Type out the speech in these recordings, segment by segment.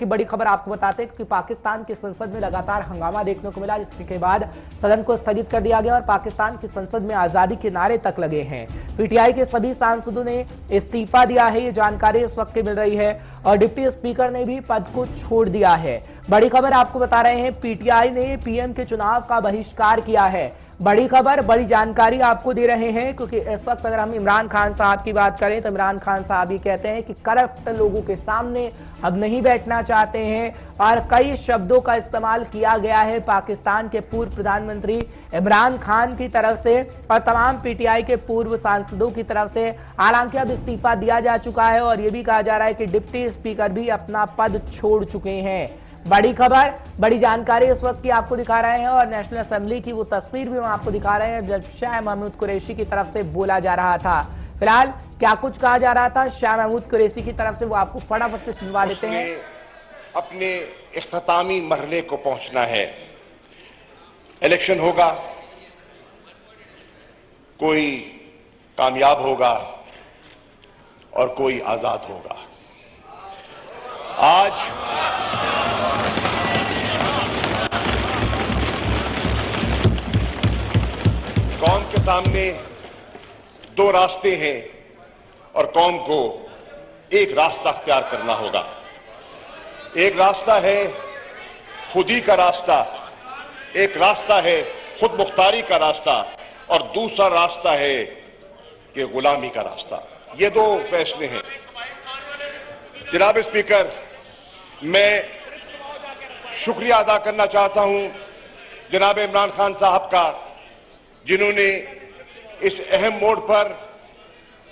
की बड़ी खबर आपको बताते हैं कि पाकिस्तान की संसद में लगातार हंगामा देखने को मिला, जिसके बाद सदन को स्थगित कर दिया गया और पाकिस्तान की संसद में आजादी के नारे तक लगे हैं। पीटीआई के सभी सांसदों ने इस्तीफा दिया है, ये जानकारी इस वक्त मिल रही है और डिप्टी स्पीकर ने भी पद को छोड़ दिया है। बड़ी खबर आपको बता रहे हैं, पीटीआई ने पीएम के चुनाव का बहिष्कार किया है। बड़ी खबर, बड़ी जानकारी आपको दे रहे हैं, क्योंकि इस वक्त अगर हम इमरान खान साहब की बात करें तो इमरान खान साहब ये कहते हैं कि करप्ट लोगों के सामने अब नहीं बैठना चाहते हैं और कई शब्दों का इस्तेमाल किया गया है पाकिस्तान के पूर्व प्रधानमंत्री इमरान खान की तरफ से और तमाम पीटीआई के पूर्व सांसदों की तरफ से। हालांकि अब इस्तीफा दिया जा चुका है और यह भी कहा जा रहा है कि डिप्टी स्पीकर भी अपना पद छोड़ चुके हैं। बड़ी खबर, बड़ी जानकारी इस वक्त की आपको दिखा रहे हैं और नेशनल असेंबली की वो तस्वीर भी हम आपको दिखा रहे हैं जब शाह महमूद कुरैशी की तरफ से बोला जा रहा था। फिलहाल क्या कुछ कहा जा रहा था शाह महमूद कुरैशी की तरफ से, वो आपको फटाफट से सुनवा देते हैं। अपने इख्तितामी मरहले को पहुंचना है, इलेक्शन होगा, कोई कामयाब होगा और कोई आजाद होगा। आज कौम के सामने दो रास्ते हैं और कौम को एक रास्ता अख्तियार करना होगा। एक रास्ता है खुदी का रास्ता, एक रास्ता है खुद मुख्तारी का रास्ता और दूसरा रास्ता है कि गुलामी का रास्ता। ये दो फैसले हैं। जनाब स्पीकर, मैं शुक्रिया अदा करना चाहता हूं जनाब इमरान खान साहब का, जिन्होंने इस अहम मोड़ पर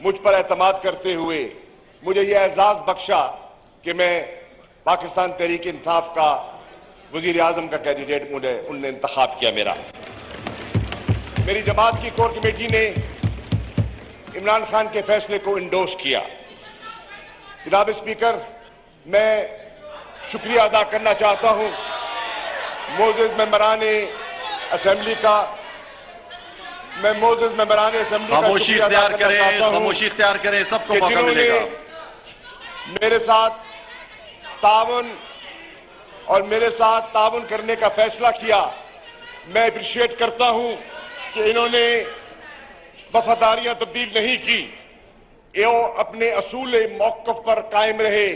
मुझ पर एतमाद करते हुए मुझे यह एजाज बख्शा कि मैं पाकिस्तान तहरीक इंसाफ का वजीर आजम का कैंडिडेट उनने इंतखाब किया। मेरी जमात की कोर कमेटी ने इमरान खान के फैसले को इंडोर्स किया। जनाब स्पीकर, मैं शुक्रिया अदा करना चाहता हूं मोअज़्ज़िज़ मेंबरान असेंबली का। मैं मोअज़्ज़िज़ मेंबरान असेंबली का खामोशी इख्तियार करें, सबको मौका मिलेगा। मेरे साथ तावन करने का फैसला किया। मैं अप्रिशिएट करता हूं कि इन्होंने वफादारियां तब्दील नहीं की, ये अपने असूल मौक़िफ़ पर कायम रहे,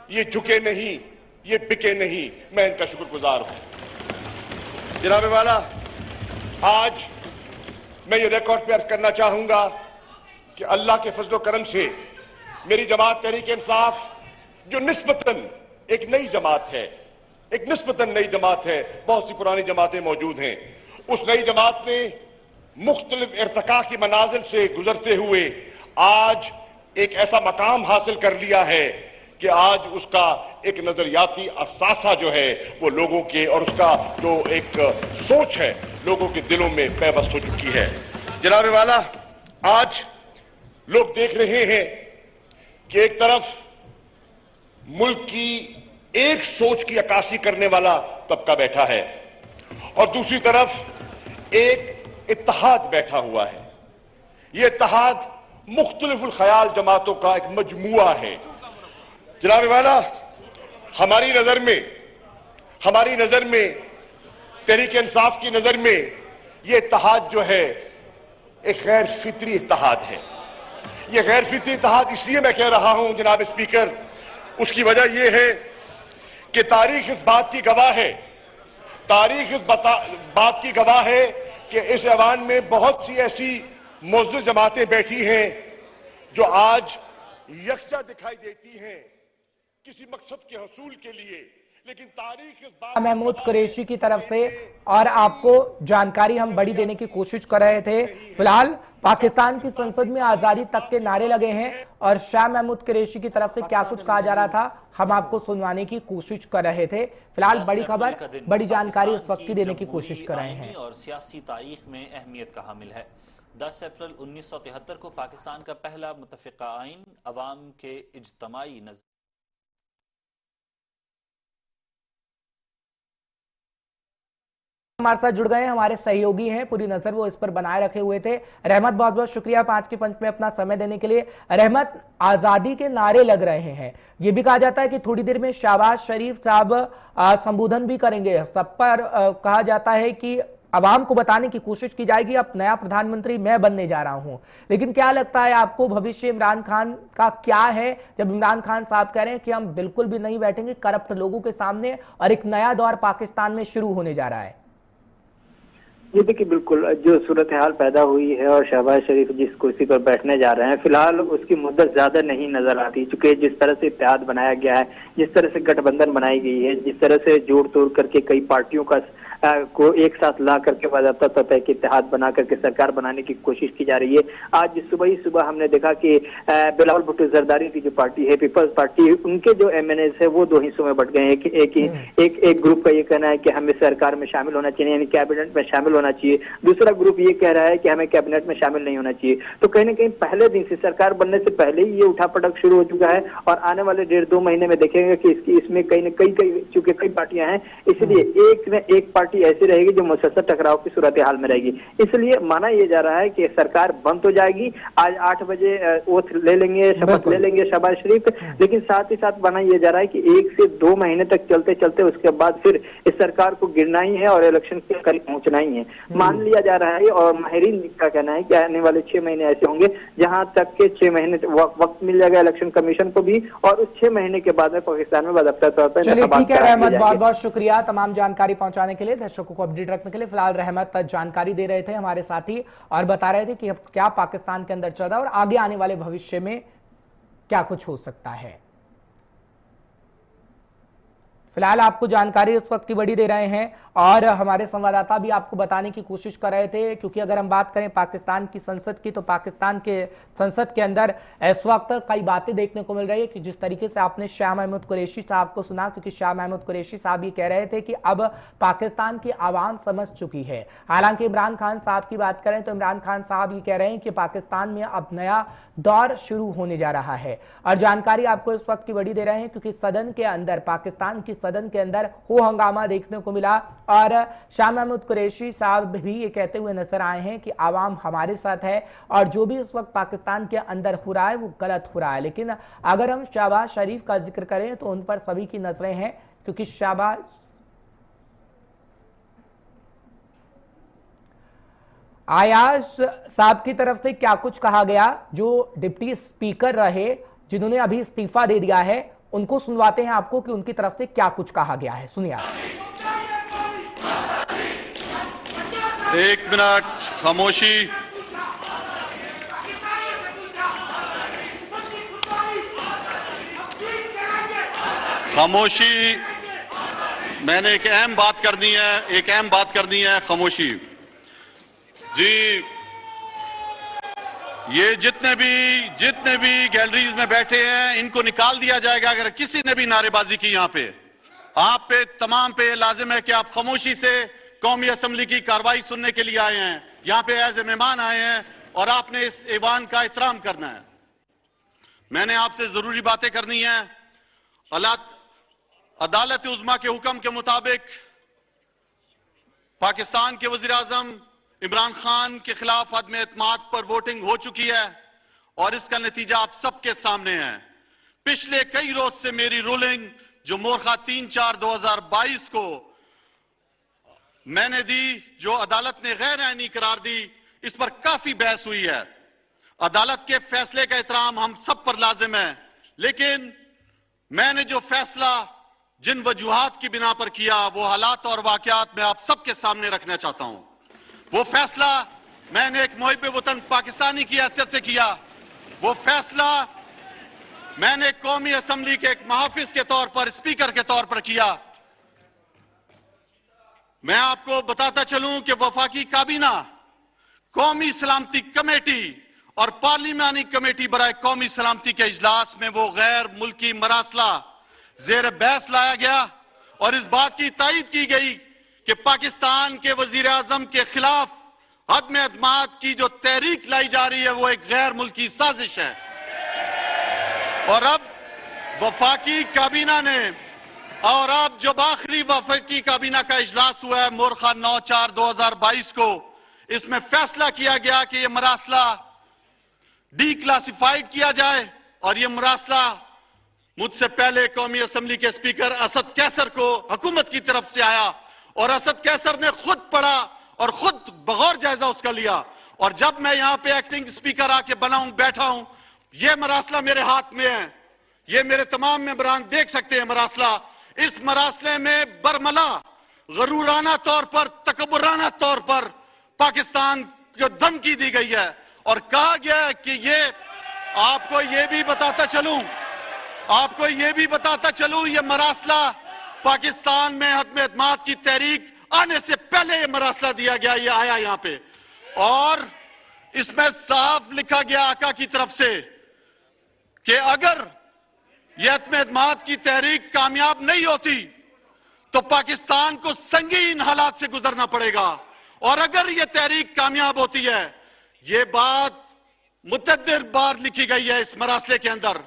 ये झुके नहीं, ये बिके नहीं। मैं इनका शुक्रगुजार हूं। जनाब वाला, आज मैं ये रिकॉर्ड पे अर्ज करना चाहूंगा कि अल्लाह के फजलो करम से मेरी जमात तहरीक इंसाफ, जो निस्बतन एक नई जमात है, बहुत सी पुरानी जमातें मौजूद हैं, उस नई जमात ने मुख्तलिफ इर्तिका की मनाजिल से गुजरते हुए आज एक ऐसा मकाम हासिल कर लिया है कि आज उसका एक नजरियाती असासा जो है वो लोगों के और उसका जो एक सोच है लोगों के दिलों में पैवस्त हो चुकी है। जनाब वाला, आज लोग देख रहे हैं कि एक तरफ मुल्क की एक सोच की अक्कासी करने वाला तबका बैठा है और दूसरी तरफ एक इत्तेहाद बैठा हुआ है। यह इत्तेहाद मुख्तलिफ ख्याल जमातों का एक मजमुआ है। जनाब वाला, हमारी नजर में तहरीक इंसाफ की नजर में यह इत्तेहाद जो है एक गैर फितरी इत्तेहाद है। यह गैर फितरी इत्तेहाद इसलिए मैं कह रहा हूं जनाब स्पीकर, उसकी वजह यह है कि तारीख इस बात की गवाह है कि इस ऐवान में बहुत सी ऐसी मुअज़्ज़िज़ जमातें बैठी हैं जो आज यकजा दिखाई देती हैं किसी मकसद के हसूल के लिए, लेकिन तारीख इस बात महमूद कुरैशी की तरफ से और आपको जानकारी हम बड़ी देने की कोशिश कर रहे थे। फिलहाल पाकिस्तान की संसद में आजादी तक के नारे लगे हैं और शाह महमूद कुरैशी की तरफ से क्या कुछ कहा जा रहा था हम आपको सुनवाने की कोशिश कर रहे थे। फिलहाल बड़ी खबर, बड़ी जानकारी इस वक्त की देने की कोशिश कर रहे हैं और सियासी तारीख में अहमियत का हामिल है। 10 अप्रैल 1973 को पाकिस्तान का पहला मुत्तफ़िक़ा आइन अवाम के इज्तमाई नज़र हमारे साथ जुड़ गए हैं, हमारे सहयोगी हैं, पूरी नजर वो इस पर बनाए रखे हुए थे। रहमत, बहुत बहुत शुक्रिया 5 के पंच में अपना समय देने के लिए। रहमत, आजादी के नारे लग रहे हैं, ये भी कहा जाता है कि थोड़ी देर में शहबाज शरीफ साहब संबोधन भी करेंगे। सब पर कहा जाता है कि आवाम को बताने की कोशिश की जाएगी अब नया प्रधानमंत्री मैं बनने जा रहा हूं, लेकिन क्या लगता है आपको भविष्य इमरान खान का क्या है, जब इमरान खान साहब कह रहे हैं कि हम बिल्कुल भी नहीं बैठेंगे करप्ट लोगों के सामने और एक नया दौर पाकिस्तान में शुरू होने जा रहा है? ये देखिए, बिल्कुल जो सूरत हाल पैदा हुई है और शहबाज शरीफ जिस कुर्सी पर बैठने जा रहे हैं, फिलहाल उसकी मुद्दत ज्यादा नहीं नजर आती, क्योंकि जिस तरह से इत्तेहाद बनाया गया है, जिस तरह से गठबंधन बनाई गई है, जिस तरह से जोड़ तोड़ करके कई पार्टियों का को एक साथ ला करके बाज़ाब्ता तय के इत्तेहाद बना करके सरकार बनाने की कोशिश की जा रही है। आज सुबह ही सुबह हमने देखा कि बिलावल भुट्टो जरदारी की जो पार्टी है, पीपल्स पार्टी, उनके जो एमएनएस है वो दो हिस्सों में बट गए हैं कि एक ग्रुप का ये कहना है कि हमें सरकार में शामिल होना चाहिए, यानी कैबिनेट में शामिल होना चाहिए, दूसरा ग्रुप ये कह रहा है कि हमें कैबिनेट में शामिल नहीं होना चाहिए। तो कहीं ना कहीं पहले दिन से, सरकार बनने से पहले ही ये उठापटक शुरू हो चुका है और आने वाले 1.5-2 महीने में देखेंगे कि इसमें कहीं न कहीं चूंकि कई पार्टियां हैं, इसलिए एक में एक पार्टी ऐसी रहेगी जो मुसलसल टकराव की सूरत हाल में रहेगी। इसलिए माना यह जा रहा है कि सरकार बंद तो जाएगी, आज 8 बजे ओथ ले लेंगे, शपथ ले लेंगे शहबाज शरीफ, लेकिन साथ ही साथ माना यह जा रहा है कि 1 से 2 महीने तक चलते चलते उसके बाद फिर इस सरकार को गिरना ही है और इलेक्शन के करीब पहुंचना ही है। मान लिया जा रहा है और माहिरीन का कहना है कि आने वाले 6 महीने ऐसे होंगे जहां तक के 6 महीने वक्त मिल जाएगा इलेक्शन कमीशन को भी, और उस 6 महीने के बाद में पाकिस्तान में बाकायदा तौर पर। चलिए ठीक है रहमत, बहुत बहुत शुक्रिया तमाम जानकारी पहुंचाने के लिए, दर्शकों को अपडेट रखने के लिए। फिलहाल रहमत जानकारी दे रहे थे हमारे साथी और बता रहे थे कि अब क्या पाकिस्तान के अंदर चल रहा है और आगे आने वाले भविष्य में क्या कुछ हो सकता है। फिलहाल आपको जानकारी इस वक्त की बड़ी दे रहे हैं और हमारे संवाददाता भी आपको बताने की कोशिश कर रहे थे, क्योंकि अगर हम बात करें पाकिस्तान की संसद की, तो पाकिस्तान के संसद के अंदर इस वक्त कई बातें देखने को मिल रही है कि जिस तरीके से आपने शाह महमूद कुरैशी साहब को सुना, क्योंकि शाह महमूद कुरैशी साहब ये कह रहे थे कि अब पाकिस्तान की आवाम समझ चुकी है। हालांकि इमरान खान साहब की बात करें तो इमरान खान साहब ये कह रहे हैं कि पाकिस्तान में अब नया दौर शुरू होने जा रहा है और जानकारी आपको इस वक्त की बड़ी दे रहे हैं, क्योंकि सदन के अंदर, पाकिस्तान की सदन के अंदर हो हंगामा देखने को मिला और शाह महमूद कुरैशी साहब भी ये कहते हुए नजर आए हैं कि आवाम हमारे साथ है और जो भी इस वक्त पाकिस्तान के अंदर हो रहा है वो गलत हो रहा है। लेकिन अगर हम शहबाज शरीफ का जिक्र करें तो उन पर सभी की नजरें हैं, क्योंकि शहबाज आयाज साहब की तरफ से क्या कुछ कहा गया, जो डिप्टी स्पीकर रहे जिन्होंने अभी इस्तीफा दे दिया है, उनको सुनवाते हैं आपको कि उनकी तरफ से क्या कुछ कहा गया है। सुनिए। 1 मिनट खामोशी। खामोशी, मैंने एक अहम बात करनी है, खामोशी जी। ये जितने भी गैलरीज में बैठे हैं इनको निकाल दिया जाएगा अगर किसी ने भी नारेबाजी की। यहाँ पे आप पे तमाम पे लाजिम है कि आप खामोशी से कौमी असम्बली की कार्रवाई सुनने के लिए आए हैं, यहाँ पे एज ए मेहमान आए हैं और आपने इस ऐवान का एहतराम करना है। मैंने आपसे जरूरी बातें करनी है। अदालत उज़्मा के हुक्म के मुताबिक पाकिस्तान के वज़ीर आज़म इमरान खान के खिलाफ अदम एतमाद पर वोटिंग हो चुकी है और इसका नतीजा आप सबके सामने है। पिछले कई रोज से मेरी रूलिंग जो मोरखा 3/4/2022 को मैंने दी, जो अदालत ने गैर आईनी करार दी, इस पर काफी बहस हुई है। अदालत के फैसले का एहतराम हम सब पर लाजिम है, लेकिन मैंने जो फैसला जिन वजूहात की बिना पर किया वो हालात और वाकयात मैं आप सबके सामने रखना चाहता हूं। वो फैसला मैंने एक मुहिब वतन पाकिस्तानी की हैसियत से किया। वो फैसला मैंने कौमी असम्बली के एक मुहाफिज के तौर पर, स्पीकर के तौर पर किया। मैं आपको बताता चलूं कि वफाकी काबीना, कौमी सलामती कमेटी और पार्लिमानी कमेटी बराए कौमी सलामती के इजलास में वो गैर मुल्की मरासला जेर बहस लाया गया और इस बात की तायीद की गई कि पाकिस्तान के वजीर आजम के खिलाफ अदम एतमाद की जो तहरीक लाई जा रही है वो एक गैर मुल्की साजिश है। और अब वफाकी काबीना ने और अब जब आखिरी वफाकी काबीना का इजलास हुआ है मोरखा 9/4/2022 को, इसमें फैसला किया गया कि यह मरासला डिक्लासिफाइड किया जाए और यह मरासला मुझसे पहले कौमी असेंबली के स्पीकर असद कैसर को हुकूमत की तरफ से आया और असद कैसर ने खुद पढ़ा और खुद बगौर जायजा उसका लिया। और जब मैं यहां पे एक्टिंग स्पीकर आके बैठा हूं, यह मरासला मेरे हाथ में है, ये मेरे तमाम मेंबरान देख सकते हैं मरासला। इस मरासले में बरमला गरूराना तौर पर, तकब्बुराना तौर पर पाकिस्तान को धमकी दी गई है और कहा गया है कि ये आपको ये भी बताता चलूं ये मरासला पाकिस्तान में हतम एतमाद की तहरीक आने से पहले ये मरासला दिया गया, ये आया यहां पे और इसमें साफ लिखा गया आका की तरफ से कि अगर यह हतम एतमाद की तहरीक कामयाब नहीं होती तो पाकिस्तान को संगीन हालात से गुजरना पड़ेगा और अगर यह तहरीक कामयाब होती है, यह बात मुतअद्दिद बार लिखी गई है इस मरासले के अंदर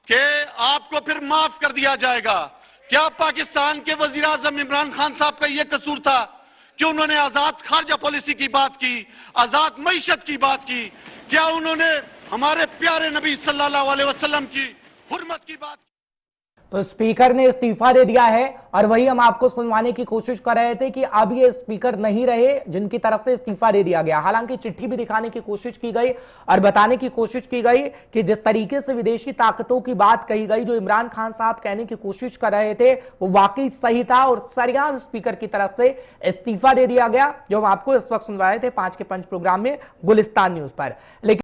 कि आपको फिर माफ कर दिया जाएगा। क्या पाकिस्तान के वजीर आजम इमरान खान साहब का यह कसूर था कि उन्होंने आजाद खारजा पॉलिसी की बात की, आजाद मईशत की बात की? क्या उन्होंने हमारे प्यारे नबी सल्लल्लाहु अलैहि वसल्लम की हुर्मत की बात? तो स्पीकर ने इस्तीफा दे दिया है और वही हम आपको सुनवाने की कोशिश कर रहे थे कि अब ये स्पीकर नहीं रहे जिनकी तरफ से इस्तीफा दे दिया गया। हालांकि चिट्ठी भी दिखाने की कोशिश की गई और बताने की कोशिश की गई कि जिस तरीके से विदेशी ताकतों की बात कही गई, जो इमरान खान साहब कहने की कोशिश कर रहे थे, वो वाकई सही था और सरेआम स्पीकर की तरफ से इस्तीफा दे दिया गया, जो हम आपको इस वक्त सुनवा रहे थे 5 के 5 प्रोग्राम में गुलिस्तान न्यूज पर। लेकिन